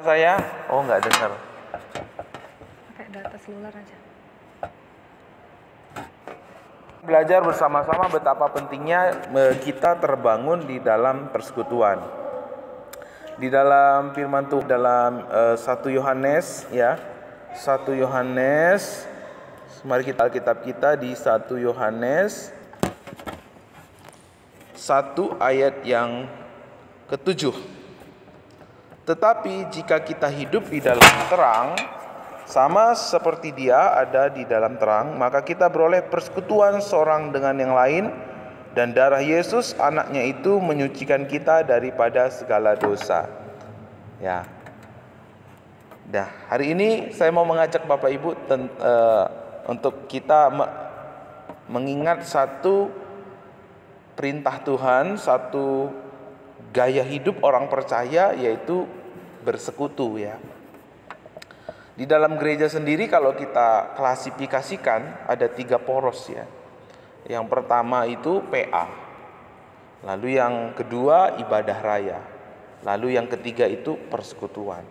Saya, oh nggak dengar. Pakai data seluler aja. Belajar bersama-sama betapa pentingnya kita terbangun di dalam persekutuan. Di dalam firman Tuhan dalam 1 Yohanes ya. 1 Yohanes. Mari kita Alkitab kita di 1 Yohanes 1 ayat yang ke-7. Tetapi jika kita hidup di dalam terang, sama seperti Dia ada di dalam terang, maka kita beroleh persekutuan seorang dengan yang lain, dan darah Yesus anaknya itu menyucikan kita daripada segala dosa. Ya. Nah, hari ini saya mau mengajak Bapak Ibu untuk kita mengingat satu perintah Tuhan, satu gaya hidup orang percaya, yaitu bersekutu ya. Di dalam gereja sendiri kalau kita klasifikasikan ada 3 poros ya. Yang pertama itu PA, lalu yang kedua ibadah raya, lalu yang ketiga itu persekutuan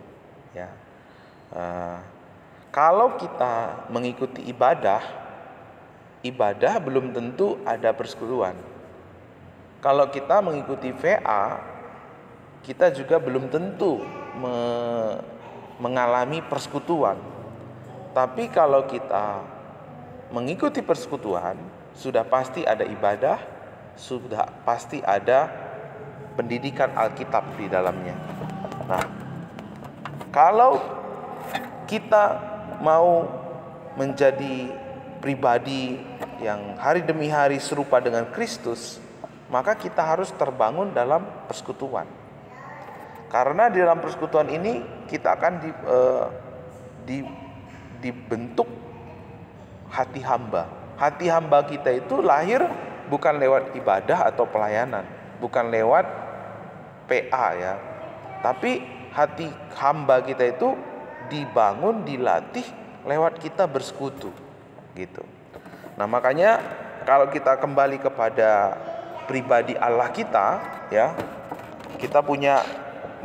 ya. Kalau kita mengikuti ibadah belum tentu ada persekutuan. Kalau kita mengikuti VA, kita juga belum tentu mengalami persekutuan. Tapi kalau kita mengikuti persekutuan, sudah pasti ada ibadah, sudah pasti ada pendidikan Alkitab di dalamnya. Nah, kalau kita mau menjadi pribadi yang hari demi hari serupa dengan Kristus, maka kita harus terbangun dalam persekutuan. Karena di dalam persekutuan ini kita akan dibentuk hati hamba. Hati hamba kita itu lahir bukan lewat ibadah atau pelayanan, bukan lewat PA ya. Tapi hati hamba kita itu dibangun, dilatih lewat kita bersekutu gitu. Nah, makanya kalau kita kembali kepada pribadi Allah kita ya, kita punya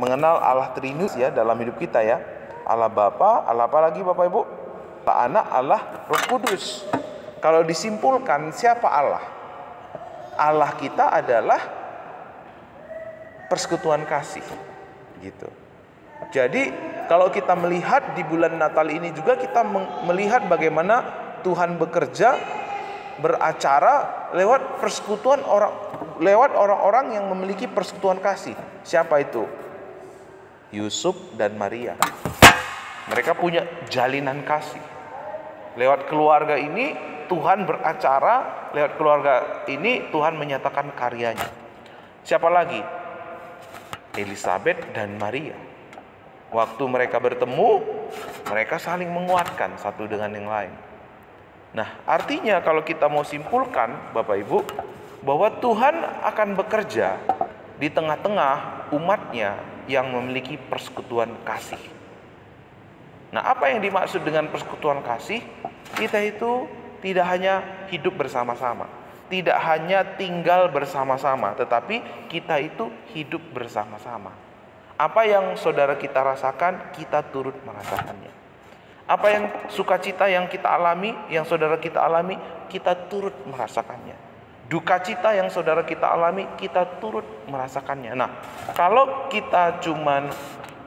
mengenal Allah Trinus ya dalam hidup kita ya. Allah Bapa, Allah apa lagi Bapak Ibu? Allah Anak, Allah Roh Kudus. Kalau disimpulkan siapa Allah? Allah kita adalah persekutuan kasih gitu. Jadi kalau kita melihat di bulan Natal ini juga kita melihat bagaimana Tuhan bekerja beracara lewat persekutuan lewat orang-orang yang memiliki persekutuan kasih. Siapa itu? Yusuf dan Maria. Mereka punya jalinan kasih. Lewat keluarga ini Tuhan beracara, lewat keluarga ini Tuhan menyatakan karyanya. Siapa lagi? Elizabeth dan Maria. Waktu mereka bertemu, mereka saling menguatkan satu dengan yang lain. Nah, artinya kalau kita mau simpulkan Bapak Ibu, bahwa Tuhan akan bekerja di tengah-tengah umatnya yang memiliki persekutuan kasih. Nah, apa yang dimaksud dengan persekutuan kasih? Kita itu tidak hanya hidup bersama-sama, tidak hanya tinggal bersama-sama, tetapi kita itu hidup bersama-sama. Apa yang saudara kita rasakan, kita turut merasakannya. Apa yang sukacita yang kita alami, yang saudara kita alami, kita turut merasakannya. Duka cita yang saudara kita alami, kita turut merasakannya. Nah, kalau kita cuman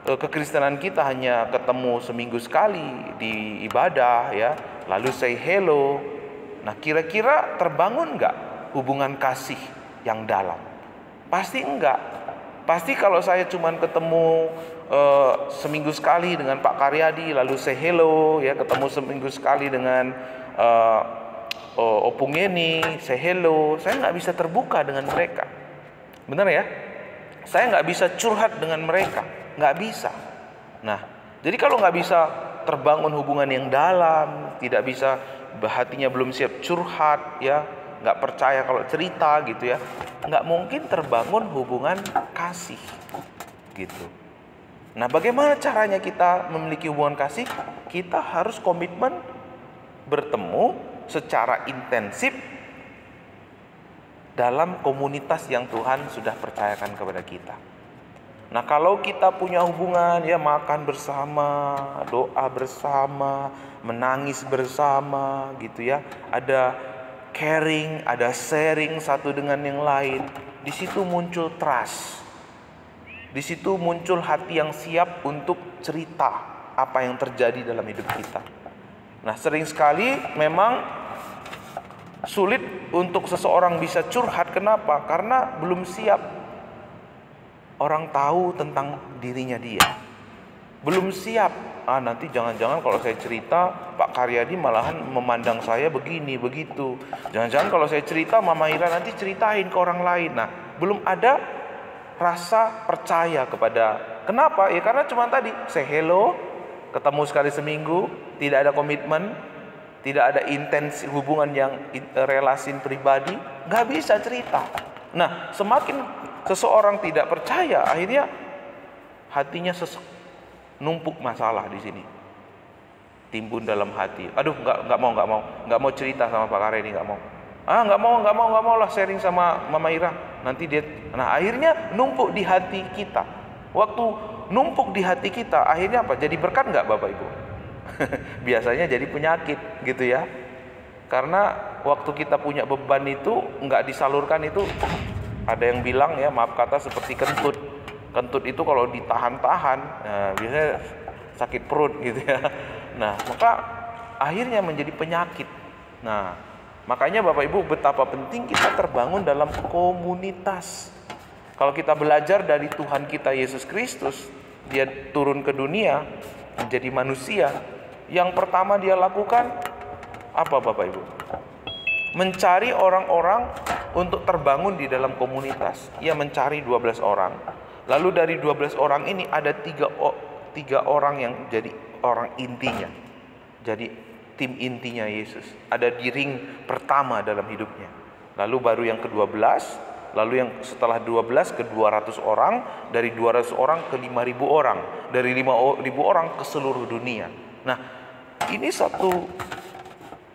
kekristenan kita hanya ketemu seminggu sekali di ibadah ya, lalu say hello. Nah, kira-kira terbangun enggak hubungan kasih yang dalam? Pasti enggak. Pasti kalau saya cuman ketemu seminggu sekali dengan Pak Karyadi, lalu say hello ya, ketemu seminggu sekali dengan Opung Yeni, say hello, saya nggak bisa terbuka dengan mereka. Benar ya? Saya nggak bisa curhat dengan mereka, nggak bisa. Nah, jadi kalau nggak bisa terbangun hubungan yang dalam, tidak bisa, hatinya belum siap curhat ya, nggak percaya kalau cerita gitu ya, nggak mungkin terbangun hubungan kasih gitu. Nah, bagaimana caranya kita memiliki hubungan kasih? Kita harus komitmen bertemu secara intensif dalam komunitas yang Tuhan sudah percayakan kepada kita. Nah, kalau kita punya hubungan ya, makan bersama, doa bersama, menangis bersama gitu ya. Ada caring, ada sharing satu dengan yang lain. Di situ muncul trust. Di situ muncul hati yang siap untuk cerita apa yang terjadi dalam hidup kita. Nah, sering sekali memang sulit untuk seseorang bisa curhat. Kenapa? Karena belum siap orang tahu tentang dirinya dia. Belum siap. Nanti jangan-jangan kalau saya cerita Pak Karyadi malahan memandang saya begini, begitu. Jangan-jangan kalau saya cerita Mama Ira nanti ceritain ke orang lain. Nah, belum ada rasa percaya kepada. Kenapa? Ya karena cuma tadi say hello, ketemu sekali seminggu, tidak ada komitmen, tidak ada intens hubungan yang relasi pribadi, nggak bisa cerita. Nah, semakin seseorang tidak percaya, akhirnya hatinya numpuk masalah di sini, timbun dalam hati. Aduh, nggak mau cerita sama Pak Karyadi, nggak mau. Nggak mau lah sharing sama Mama Ira. Nanti dia, nah akhirnya numpuk di hati kita. Waktu numpuk di hati kita, akhirnya apa? Jadi berkat nggak Bapak Ibu? Biasanya jadi penyakit gitu ya. Karena waktu kita punya beban itu nggak disalurkan, itu ada yang bilang ya, maaf kata, seperti kentut. Kentut itu kalau ditahan-tahan, biasanya sakit perut gitu ya. Nah, maka akhirnya menjadi penyakit. Nah, makanya Bapak Ibu, betapa penting kita terbangun dalam komunitas. Kalau kita belajar dari Tuhan kita Yesus Kristus, dia turun ke dunia menjadi manusia. Yang pertama dia lakukan apa Bapak Ibu? Mencari orang-orang untuk terbangun di dalam komunitas. Ia mencari 12 orang. Lalu dari 12 orang ini ada tiga orang yang jadi orang intinya. Jadi tim intinya Yesus. Ada di ring pertama dalam hidupnya. Lalu baru yang ke-12, lalu yang setelah 12 ke 200 orang, dari 200 orang ke 5.000 orang, dari 5.000 orang ke seluruh dunia. Nah, ini satu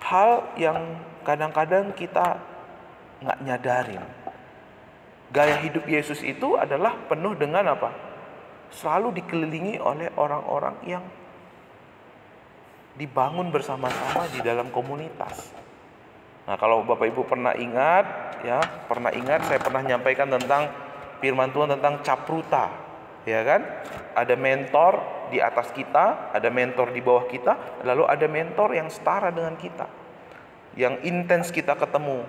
hal yang kadang-kadang kita nggak nyadarin. Gaya hidup Yesus itu adalah penuh dengan apa? Selalu dikelilingi oleh orang-orang yang dibangun bersama-sama di dalam komunitas. Nah, kalau Bapak Ibu pernah ingat, saya pernah menyampaikan tentang firman Tuhan tentang capruta, ya kan? Ada mentor di atas kita, ada mentor di bawah kita, lalu ada mentor yang setara dengan kita, yang intens kita ketemu,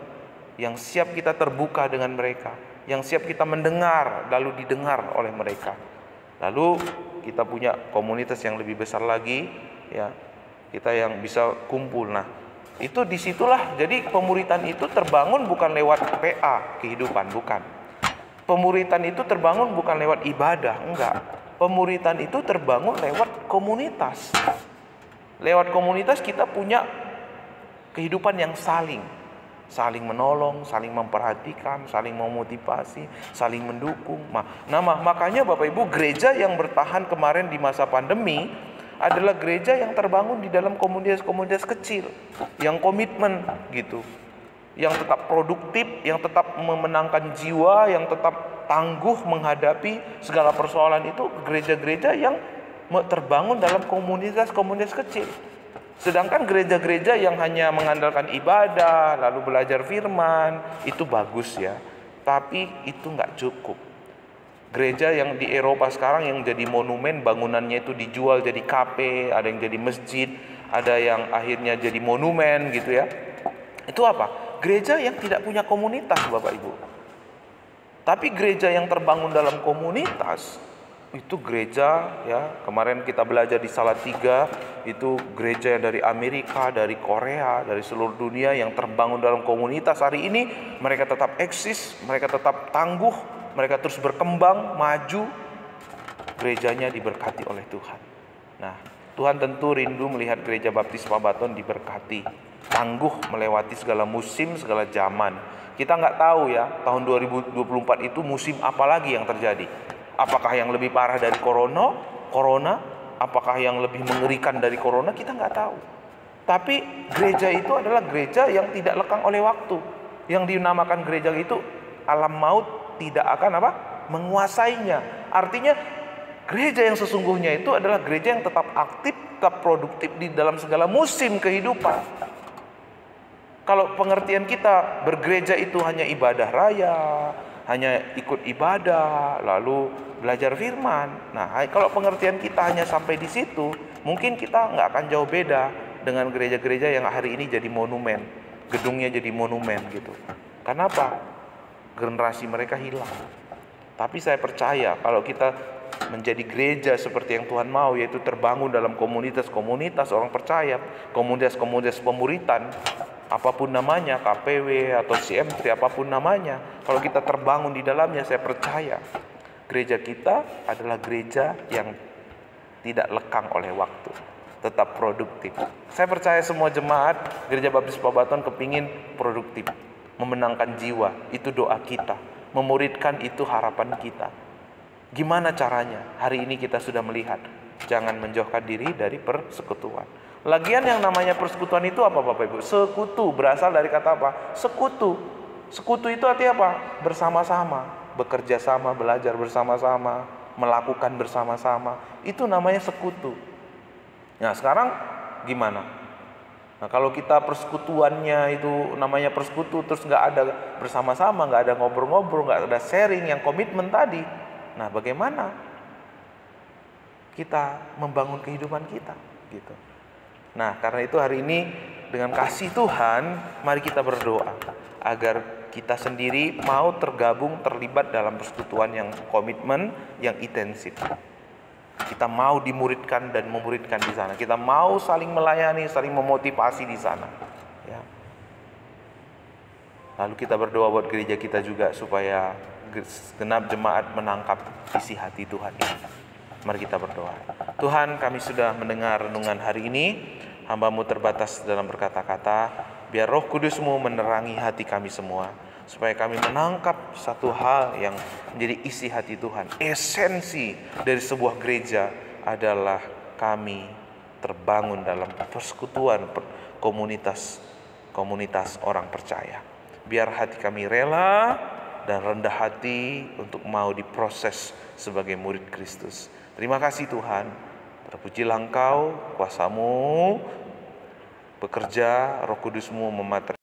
yang siap kita terbuka dengan mereka, yang siap kita mendengar, lalu didengar oleh mereka. Lalu kita punya komunitas yang lebih besar lagi, ya, kita yang bisa kumpul. Nah, itu disitulah, jadi pemuritan itu terbangun bukan lewat PA kehidupan, bukan. Pemuritan itu terbangun bukan lewat ibadah, enggak. Pemuritan itu terbangun lewat komunitas. Lewat komunitas kita punya kehidupan yang saling menolong, saling memperhatikan, saling memotivasi, saling mendukung. Makanya Bapak Ibu, gereja yang bertahan kemarin di masa pandemi adalah gereja yang terbangun di dalam komunitas-komunitas kecil, yang komitmen gitu, yang tetap produktif, yang tetap memenangkan jiwa, yang tetap tangguh menghadapi segala persoalan. Itu gereja-gereja yang terbangun dalam komunitas-komunitas kecil. Sedangkan gereja-gereja yang hanya mengandalkan ibadah, lalu belajar firman, itu bagus ya, tapi itu nggak cukup. Gereja yang di Eropa sekarang yang jadi monumen, bangunannya itu dijual jadi kafe, ada yang jadi masjid, ada yang akhirnya jadi monumen gitu ya. Itu apa? Gereja yang tidak punya komunitas Bapak Ibu. Tapi gereja yang terbangun dalam komunitas, itu gereja ya, kemarin kita belajar di Salatiga, itu gereja dari Amerika, dari Korea, dari seluruh dunia yang terbangun dalam komunitas. Hari ini mereka tetap eksis, mereka tetap tangguh, mereka terus berkembang, maju. Gerejanya diberkati oleh Tuhan. Nah, Tuhan tentu rindu melihat gereja Baptis Pabaton diberkati, tangguh melewati segala musim, segala zaman. Kita nggak tahu ya, tahun 2024 itu musim apa lagi yang terjadi. Apakah yang lebih parah dari corona? Apakah yang lebih mengerikan dari corona? Kita nggak tahu. Tapi gereja itu adalah gereja yang tidak lekang oleh waktu. Yang dinamakan gereja itu alam maut tidak akan menguasainya. Artinya gereja yang sesungguhnya itu adalah gereja yang tetap aktif, tetap produktif di dalam segala musim kehidupan. Kalau pengertian kita bergereja itu hanya ibadah raya, hanya ikut ibadah, lalu belajar firman. Nah, kalau pengertian kita hanya sampai di situ, mungkin kita nggak akan jauh beda dengan gereja-gereja yang hari ini jadi monumen, gedungnya jadi monumen gitu. Kenapa? Generasi mereka hilang. Tapi saya percaya kalau kita menjadi gereja seperti yang Tuhan mau, yaitu terbangun dalam komunitas-komunitas orang percaya, komunitas-komunitas pemuritan, apapun namanya, KPW atau CM3, apapun namanya, kalau kita terbangun di dalamnya, saya percaya gereja kita adalah gereja yang tidak lekang oleh waktu, tetap produktif. Saya percaya semua jemaat Gereja Baptis Pabaton kepingin produktif, memenangkan jiwa, itu doa kita, memuridkan itu harapan kita. Gimana caranya? Hari ini kita sudah melihat, jangan menjauhkan diri dari persekutuan. Lagian yang namanya persekutuan itu apa Bapak Ibu? Sekutu, berasal dari kata apa? Sekutu. Sekutu itu artinya apa? Bersama-sama, bekerja sama, belajar bersama-sama, melakukan bersama-sama. Itu namanya sekutu. Nah sekarang gimana? Nah kalau kita persekutuannya itu namanya persekutu, terus nggak ada bersama-sama, nggak ada ngobrol-ngobrol, nggak ada sharing yang komitmen tadi. Nah bagaimana kita membangun kehidupan kita gitu. Nah karena itu hari ini dengan kasih Tuhan, mari kita berdoa agar kita sendiri mau tergabung, terlibat dalam persekutuan yang komitmen, yang intensif. Kita mau dimuridkan dan memuridkan di sana. Kita mau saling melayani, saling memotivasi di sana. Ya. Lalu kita berdoa buat gereja kita juga supaya genap jemaat menangkap isi hati Tuhan ini. Mari kita berdoa. Tuhan, kami sudah mendengar renungan hari ini. Hamba-Mu terbatas dalam berkata-kata. Biar Roh Kudus-Mu menerangi hati kami semua, supaya kami menangkap satu hal yang menjadi isi hati Tuhan. Esensi dari sebuah gereja adalah kami terbangun dalam persekutuan komunitas orang percaya. Biar hati kami rela dan rendah hati untuk mau diproses sebagai murid Kristus. Terima kasih Tuhan. Terpujilah Engkau, kuasa-Mu bekerja, Roh Kudus-Mu memateri